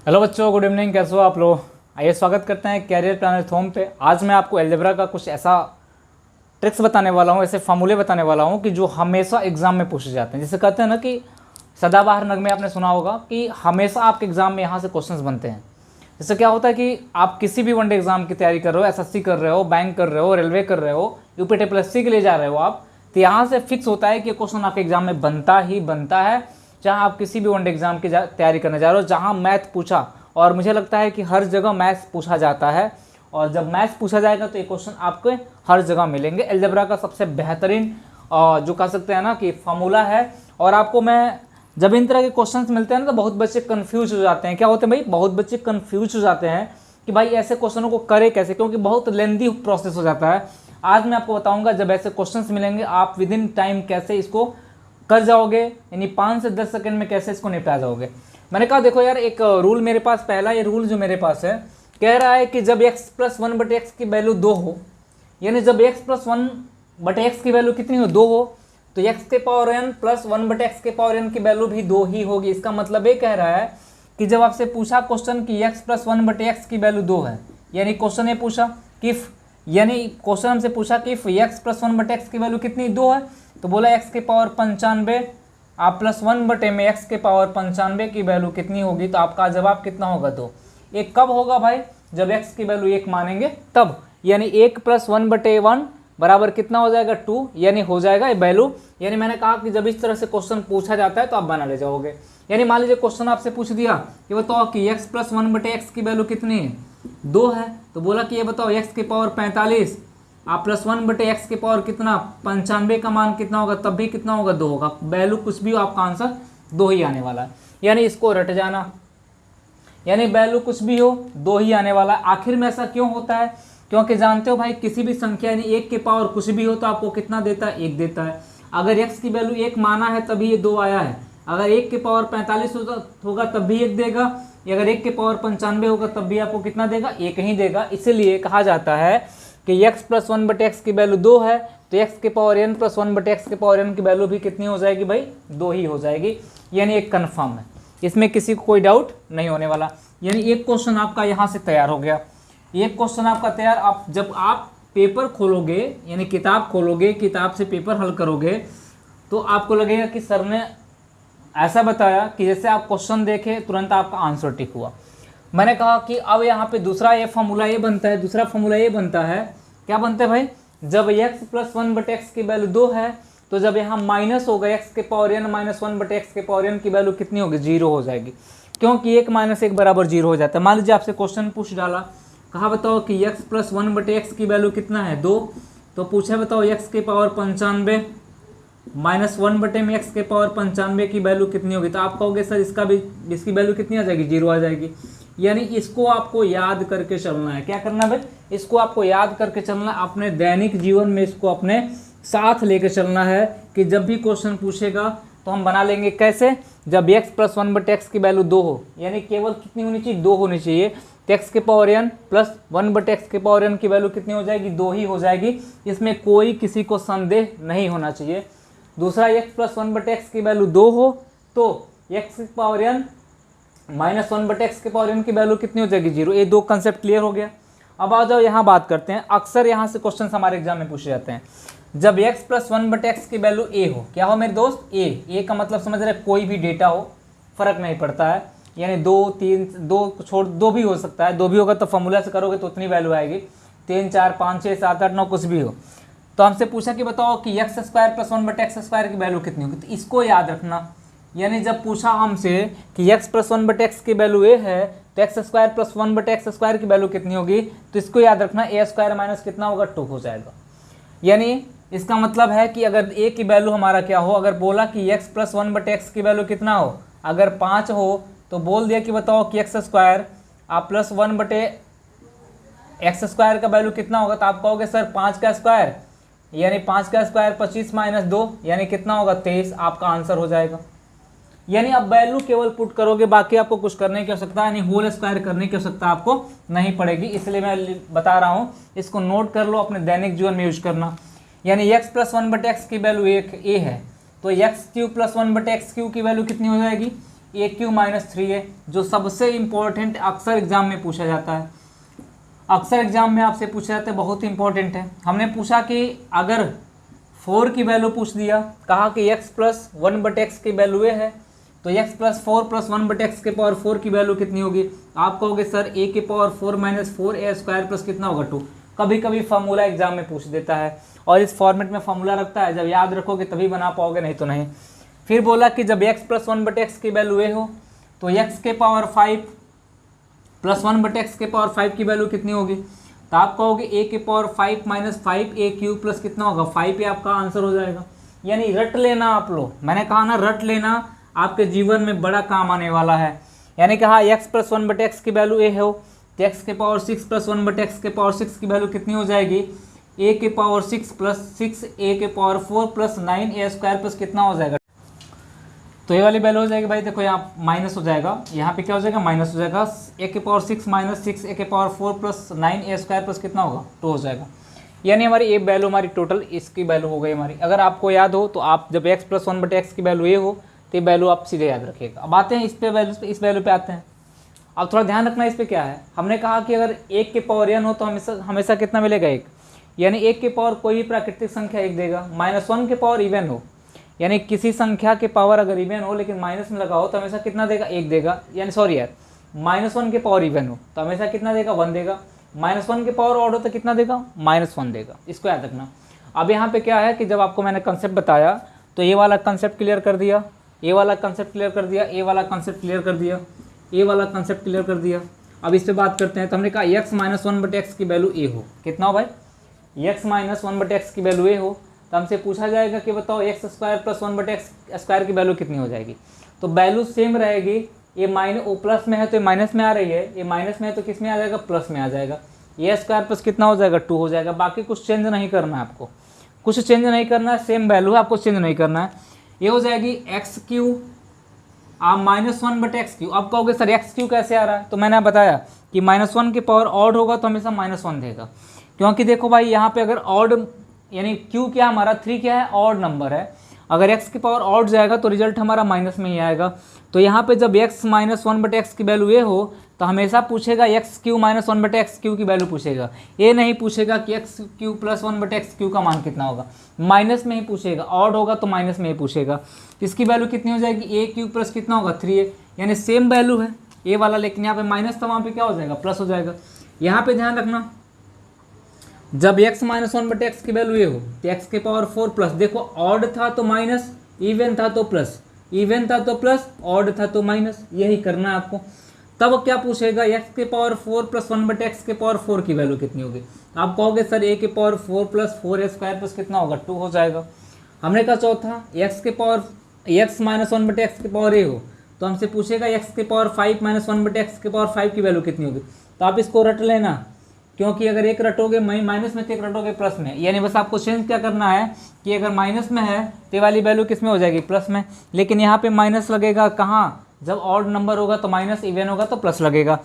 Hello बच्चों, good evening. कैसे हो आप लोग? आइए स्वागत करते हैं कैरियर प्लानर होम पे। आज मैं आपको अलजेब्रा का कुछ ऐसा ट्रिक्स बताने वाला हूँ, ऐसे फार्मूले बताने वाला हूँ कि जो हमेशा एग्जाम में पूछे जाते हैं। जैसे कहते हैं ना कि सदाबहार नगमे आपने सुना होगा कि हमेशा आपके एग्जाम में यहाँ से क्वेश्चंस बनते हैं। जैसे क्या होता है कि आप किसी भी वनडे एग्जाम की तैयारी कर रहे हो, एसएससी कर रहे हो, बैंक कर रहे हो, रेलवे कर रहे हो, यूपीटीपीएससी के लिए जा रहे हो आप, तो यहाँ से फिक्स होता है कि क्वेश्चन आपके एग्जाम में बनता ही बनता है। चाहे आप किसी भी वनडे एग्जाम की तैयारी करने जा रहे हो, जहाँ मैथ पूछा, और मुझे लगता है कि हर जगह मैथ्स पूछा जाता है, और जब मैथ्स पूछा जाएगा तो ये क्वेश्चन आपको हर जगह मिलेंगे। अलजेब्रा का सबसे बेहतरीन जो कह सकते हैं ना कि फार्मूला है। और आपको मैं जब इन तरह के क्वेश्चंस मिलते हैं ना तो बहुत बच्चे कंफ्यूज हो जाते हैं। क्या होते हैं भाई? बहुत बच्चे कंफ्यूज हो जाते हैं कि भाई ऐसे क्वेश्चनों को करे कैसे, क्योंकि बहुत लेंदी प्रोसेस हो जाता है। आज मैं आपको बताऊंगा जब ऐसे क्वेश्चंस मिलेंगे आप विद इन टाइम कैसे इसको कर जाओगे, यानी 5 से 10 सेकंड में कैसे इसको निपटा जाओगे। मैंने कहा देखो यार, एक रूल मेरे पास, पहला ये रूल जो मेरे पास है कह रहा है कि जब x + 1/x की वैल्यू 2 हो, यानी जब x + 1/x की वैल्यू कितनी हो, 2 हो, तो x के पावर n + 1/x के पावर n की वैल्यू भी 2 ही होगी। इसका मतलब ये कह रहा है कि जब आपसे पूछा क्वेश्चन कि x + 1/x की वैल्यू 2 है, यानी क्वेश्चन ये पूछा कि यानी क्वेश्चन हमसे पूछा कि x + 1/x की वैल्यू कितनी, 2 है, तो बोला x के पावर 95 आप +1 में x के पावर 95 की वैल्यू कितनी होगी, तो आपका जवाब कितना होगा, 2। एक कब होगा भाई? जब x की वैल्यू 1 मानेंगे तब, यानी 1 + 1/1 बराबर कितना हो जाएगा, 2, यानी हो जाएगा ये वैल्यू। यानी मैंने कहा कि जब इस तरह से क्वेश्चन पूछा जाता है तो आप बना ले जाओगे। यानी मान लीजिए क्वेश्चन आपसे पूछ दिया कि बताओ कि x + 1/x की वैल्यू कितनी है, 2 है, तो बोला कि ये बताओ x के पावर 45 आप +1/x के पावर कितना, 95 का मान कितना होगा, तब भी कितना होगा, 2 होगा। वैल्यू कुछ भी हो, आपका आंसर 2 ही आने वाला है। यानी इसको रट जाना, यानी वैल्यू कुछ भी हो 2 ही आने वाला है। आखिर में ऐसा क्यों होता है? क्योंकि जानते हो भाई, किसी भी संख्या यानी 1 के पावर कुछ भी हो तो आपको कितना देता है, 1 देता है। अगर x की वैल्यू 1 माना है तभी ये 2 आया है। अगर 1 के पावर 45 होगा तब भी 1 देगा, अगर 1 के पावर 95 होगा तब भी आपको कितना देगा, 1 ही देगा। इसीलिए कहा जाता है कि x + 1/x की वैल्यू 2 है, तो x के पावर n + 1/x के पावर n की वैल्यू भी कितनी हो जाएगी भाई, 2 ही हो जाएगी। यानी एक कन्फर्म है, इसमें किसी को कोई डाउट नहीं होने वाला। यानी एक क्वेश्चन आपका यहाँ से तैयार हो गया, एक क्वेश्चन आपका तैयार। आप जब आप पेपर खोलोगे, यानी किताब खोलोगे, किताब से पेपर हल करोगे, तो आपको लगेगा कि सर ने ऐसा बताया कि जैसे आप क्वेश्चन देखे तुरंत आपका आंसर टिक हुआ। मैंने कहा कि अब यहाँ पे दूसरा ये फार्मूला ये बनता है, दूसरा फार्मूला ये बनता है, क्या बनता है भाई? जब x + 1/x की वैल्यू 2 है, तो जब यहाँ माइनस होगा x के पावर n - 1/x के पावर n की वैल्यू कितनी होगी, 0 हो जाएगी, क्योंकि 1 - 1 बराबर 0 हो जाता है। मान लीजिए आपसे क्वेश्चन पूछ डाला, कहा बताओ कि x + 1/x की वैल्यू कितना है, 2, तो पूछा बताओ x के पावर 95 - 1 में x के पावर 95 की वैल्यू कितनी होगी, तो आप कहोगे सर इसकी वैल्यू कितनी आ जाएगी, 0 आ जाएगी। यानी इसको आपको याद करके चलना है। क्या करना है भाई? इसको आपको याद करके चलना है, अपने दैनिक जीवन में इसको अपने साथ लेके चलना है कि जब भी क्वेश्चन पूछेगा तो हम बना लेंगे कैसे, जब x + 1/x की वैल्यू 2 हो, यानी केवल कितनी होनी चाहिए, 2 होनी चाहिए, तो x के पावर n + 1/x के पावर n की वैल्यू कितनी हो जाएगी, 2 ही हो जाएगी। इसमें कोई किसी को संदेह नहीं होना चाहिए। दूसरा, x + 1/x की वैल्यू 2 हो तो x के पावर n - 1/x के पावर n की वैल्यू कितनी हो जाएगी, 0। ये 2 कंसेप्ट क्लियर हो गया। अब आ जाओ यहाँ बात करते हैं, अक्सर यहाँ से क्वेश्चन हमारे एग्जाम में पूछे जाते हैं। जब x + 1/x की वैल्यू a हो, क्या हो मेरे दोस्त, a का मतलब समझ रहे, कोई भी डेटा हो, फर्क नहीं पड़ता है, यानी 2 3 2 भी हो सकता है, 2 भी होगा तो फॉर्मूला से करोगे तो उतनी वैल्यू आएगी, 3 4 5 6 7 8 9 कुछ भी हो। तो हमसे पूछा कि बताओ कि x² + 1/x² की वैल्यू कितनी होगी, तो इसको याद रखना। यानी जब पूछा हमसे कि x + 1/x की वैल्यू a है, तो x² + 1/x² की वैल्यू कितनी होगी, तो इसको याद रखना, a² माइनस कितना होगा, 2 हो जाएगा। यानी इसका मतलब है कि अगर a की वैल्यू हमारा क्या हो, अगर बोला कि x + 1/x की वैल्यू कितना हो, अगर 5 हो तो बोल दिया कि बताओ कि x² आप +1/x² का वैल्यू कितना होगा, तो आप कहोगे सर 5 का स्क्वायर, यानी 5 का स्क्वायर 25 - 2 यानी कितना होगा, 23, आपका आंसर हो जाएगा। यानी अब वैल्यू केवल पुट करोगे, बाकी आपको कुछ करने की आवश्यकता, यानी होल स्क्वायर करने की आवश्यकता आपको नहीं पड़ेगी। इसलिए मैं बता रहा हूँ, इसको नोट कर लो, अपने दैनिक जीवन में यूज करना। यानी x + 1/x की वैल्यू a है, तो x³ + 1/x³ की वैल्यू कितनी हो जाएगी, AQ-3A, जो सबसे इम्पोर्टेंट अक्सर एग्जाम में पूछा जाता है। अक्सर एग्जाम में आपसे पूछा जाता है, बहुत इंपॉर्टेंट है। हमने पूछा कि अगर 4 की वैल्यू पूछ दिया, कहा कि x प्लस 1/x की वैल्यू ए है, तो x प्लस 4 प्लस 1/x के पावर 4 की वैल्यू कितनी होगी? आप कहोगे सर a के power 4 minus 4a square plus कितना होगा 2। कभी कभी फार्मूला एग्जाम में पूछ देता है और इस फॉर्मेट में फार्मूला रखता है, जब याद रखोगे तभी बना पाओगे, नहीं तो नहीं। फिर बोला कि जब x प्लस 1/x की वैल्यू ए हो तो x के पावर 5 प्लस 1/x के पावर 5 की वैल्यू कितनी होगी? तो आप कहोगे a के पावर 5 माइनस 5a³ प्लस कितना होगा 5a, आपका आंसर हो जाएगा। यानी रट लेना आप लोग, मैंने कहा ना रट लेना, आपके जीवन में बड़ा काम आने वाला है। यानी कहा x प्लस 1/x की वैल्यू a हो तो x के पावर 6 प्लस 1/x के पावर 6 की वैल्यू कितनी हो जाएगी? a के पावर 6 प्लस 6a के power 4 plus 9a square plus कितना हो जाएगा? तो ये वाली वैल्यू हो जाएगी भाई, देखो यहाँ माइनस हो जाएगा, यहाँ पे क्या हो जाएगा? माइनस हो जाएगा। a के पावर 6 माइनस 6a के power 4 plus 9a square plus कितना होगा? 2 हो जाएगा। यानी हमारी ये वैल्यू, हमारी टोटल इसकी वैल्यू हो गई हमारी। अगर आपको याद हो तो आप जब x प्लस 1/x की वैल्यू ये हो तो ये वैल्यू आप सीधे याद रखिएगा। अब आते हैं इस पे वैल्यू, इस वैल्यू पे आते हैं। अब थोड़ा ध्यान रखना इस पे क्या है, हमने कहा कि अगर 1 के पावर n हो तो हमेशा कितना मिलेगा? 1। यानी 1 के पावर कोई भी प्राकृतिक संख्या 1 देगा। -1 के पावर इवन हो, यानी किसी संख्या के पावर अगर इवन हो लेकिन माइनस में लगा हो तो हमेशा कितना देगा? 1 देगा। यानी सॉरी यार, -1 के पावर इवन हो तो हमेशा कितना देगा? 1 देगा। -1 के पावर ऑड हो तो कितना देगा? -1 देगा। इसको याद रखना। अब यहाँ पे क्या है कि जब आपको मैंने कंसेप्ट बताया तो ये वाला कंसेप्ट क्लियर कर दिया, ये वाला कंसेप्ट क्लियर कर दिया, ये वाला कंसेप्ट क्लियर कर दिया, ये वाला कंसेप्ट क्लियर कर दिया। अब इस पे बात करते हैं। तो हमने कहा x माइनस 1/x की वैल्यू a हो, कितना हो भाई? x माइनस 1/x की वैल्यू a हो तो हमसे पूछा जाएगा कि बताओ x square plus 1/x square की वैल्यू कितनी हो जाएगी? तो वैल्यू सेम रहेगी। ये प्लस में है तो ये माइनस में आ रही है, ये माइनस में है तो किस में आ जाएगा? प्लस में आ जाएगा। ये स्क्वायर प्लस कितना हो जाएगा? 2 हो जाएगा। बाकी कुछ चेंज नहीं करना है आपको, कुछ चेंज नहीं करना है, सेम वैल्यू है, आपको चेंज नहीं करना है। ये हो जाएगी x³ माइनस 1/x³। अब कहोगे सर x³ कैसे आ रहा है? तो मैंने बताया कि -1 के पावर ऑड होगा तो हमेशा -1 देगा, क्योंकि देखो भाई यहाँ पे अगर ऑड यानी q क्या हमारा 3 क्या है? ऑड नंबर है। अगर x की पावर ऑड जाएगा तो रिजल्ट हमारा माइनस में ही आएगा। तो यहाँ पे जब x माइनस 1/x की वैल्यू ये हो तो हमेशा पूछेगा x³ माइनस 1/x³ की वैल्यू पूछेगा, ये नहीं पूछेगा कि x³ प्लस 1/x³ का मान कितना होगा, माइनस में ही पूछेगा। ऑड होगा तो माइनस में ही पूछेगा। इसकी वैल्यू कितनी हो जाएगी? a³ प्लस कितना होगा? 3a, यानी सेम वैल्यू है ए वाला, लेकिन यहाँ पे माइनस था, वहाँ पे क्या हो जाएगा? प्लस हो जाएगा। यहाँ पे ध्यान रखना, जब x माइनस 1/x की वैल्यू ये हो तो x के पावर 4 प्लस, देखो ऑड था तो माइनस, इवन था तो प्लस, इवन था तो प्लस, ऑड था तो माइनस, यही करना है आपको। तब क्या पूछेगा? x के पावर 4 प्लस 1/x के पावर 4 की वैल्यू कितनी होगी? आप कहोगे सर a के power 4 plus 4a square plus कितना होगा? 2 हो जाएगा। हमने कहा चौथा, x के पावर x माइनस 1/x के पावर a हो तो हमसे पूछेगा x के पावर 5 माइनस 1/x के पावर 5 की वैल्यू कितनी होगी? तो आप इसको रट लेना, क्योंकि अगर एक रटोगे माइनस में तो एक रटोगे प्लस में। यानी बस आपको चेंज क्या करना है कि अगर माइनस में है तो वाली वैल्यू किस में हो जाएगी? प्लस में। लेकिन यहाँ पे माइनस लगेगा कहाँ? जब ऑड नंबर होगा तो माइनस, इवन होगा तो प्लस लगेगा।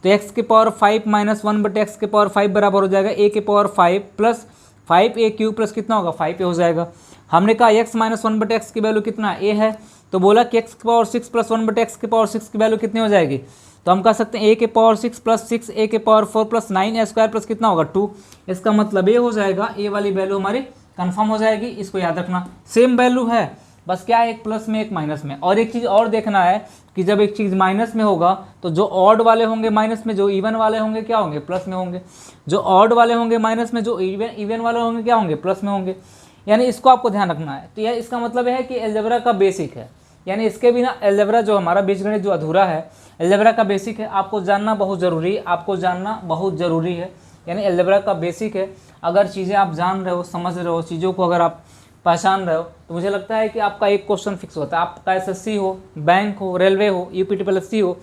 तो x के पावर 5 माइनस 1/x के पावर 5 बराबर हो जाएगा a के पावर 5 प्लस 5a³ प्लस कितना होगा? 5a हो जाएगा। हमने कहा x माइनस 1/x की वैल्यू कितना? a है, तो बोला कि x के पावर 6 प्लस 1/x के पावर 6 की वैल्यू कितनी हो जाएगी? तो हम कह सकते हैं a के पावर 6 प्लस 6a के power 4 plus 9a square plus कितना होगा? 2। इसका मतलब ये हो जाएगा, a वाली वैल्यू हमारी कंफर्म हो जाएगी। इसको याद रखना, सेम वैल्यू है, बस क्या है? एक प्लस में एक माइनस में। और एक चीज़ और देखना है कि जब एक चीज़ माइनस में होगा तो जो ऑड वाले होंगे माइनस में, जो इवन वाले होंगे क्या होंगे? प्लस में होंगे। जो ऑड वाले होंगे माइनस में, जो इवन वाले होंगे क्या होंगे? प्लस में होंगे। यानी इसको आपको ध्यान रखना है। तो यह इसका मतलब है कि अलजेब्रा का बेसिक है, यानी इसके बिना अलजेब्रा जो हमारा बीजगणित जो अधूरा है, अलजेब्रा का बेसिक है, आपको जानना बहुत ज़रूरी है, आपको जानना बहुत ज़रूरी है। यानी अलजेब्रा का बेसिक है, अगर चीज़ें आप जान रहे हो, समझ रहे हो, चीज़ों को अगर आप पहचान रहे हो तो मुझे लगता है कि आपका एक क्वेश्चन फिक्स होता है। आपका एसएससी हो, बैंक हो, रेलवे हो, यूपीटीपीएससी हो,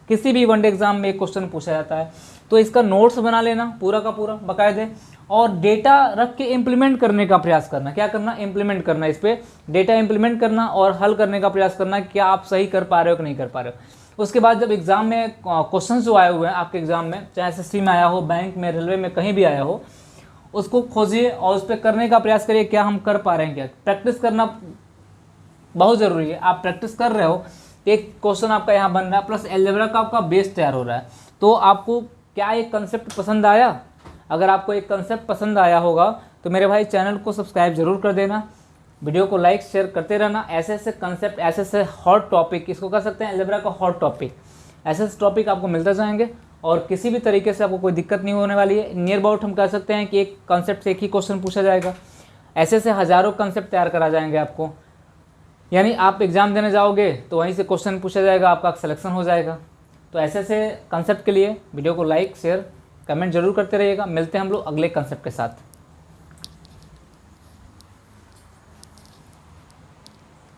किसी भी वनडे एग्जाम में एक क्वेश्चन पूछा जाता है। तो इसका नोट्स बना लेना पूरा का पूरा बाकायदे, और डेटा रख के इम्प्लीमेंट करने का प्रयास करना। क्या करना? इम्प्लीमेंट करना, इस पर डेटा इम्प्लीमेंट करना और हल करने का प्रयास करना, क्या आप सही कर पा रहे हो कि नहीं कर पा रहे हो। उसके बाद जब एग्ज़ाम में क्वेश्चन जो आए हुए हैं आपके एग्ज़ाम में, चाहे एसएससी में आया हो, बैंक में, रेलवे में, कहीं भी आया हो, उसको खोजिए और उस पर करने का प्रयास करिए, क्या हम कर पा रहे हैं। क्या प्रैक्टिस करना बहुत ज़रूरी है। आप प्रैक्टिस कर रहे हो तो एक क्वेश्चन आपका यहाँ बन रहा है, प्लस अलजेब्रा का आपका बेस तैयार हो रहा है। तो आपको क्या एक कंसेप्ट पसंद आया? अगर आपको एक कंसेप्ट पसंद आया होगा तो मेरे भाई चैनल को सब्सक्राइब जरूर कर देना, वीडियो को लाइक शेयर करते रहना। ऐसे ऐसे कंसेप्ट, ऐसे ऐसे हॉट टॉपिक, इसको कह सकते हैं अलजेब्रा का हॉट टॉपिक, ऐसे ऐसे टॉपिक आपको मिलते जाएंगे और किसी भी तरीके से आपको कोई दिक्कत नहीं होने वाली है। नियर अबाउट हम कह सकते हैं कि एक कंसेप्ट से एक ही क्वेश्चन पूछा जाएगा, ऐसे ऐसे हज़ारों कंसेप्ट तैयार करा जाएंगे आपको। यानी आप एग्ज़ाम देने जाओगे तो वहीं से क्वेश्चन पूछा जाएगा, आपका सिलेक्शन हो जाएगा। तो ऐसे ऐसे कंसेप्ट के लिए वीडियो को लाइक शेयर कमेंट जरूर करते रहिएगा। मिलते हैं हम लोग अगले कंसेप्ट के साथ।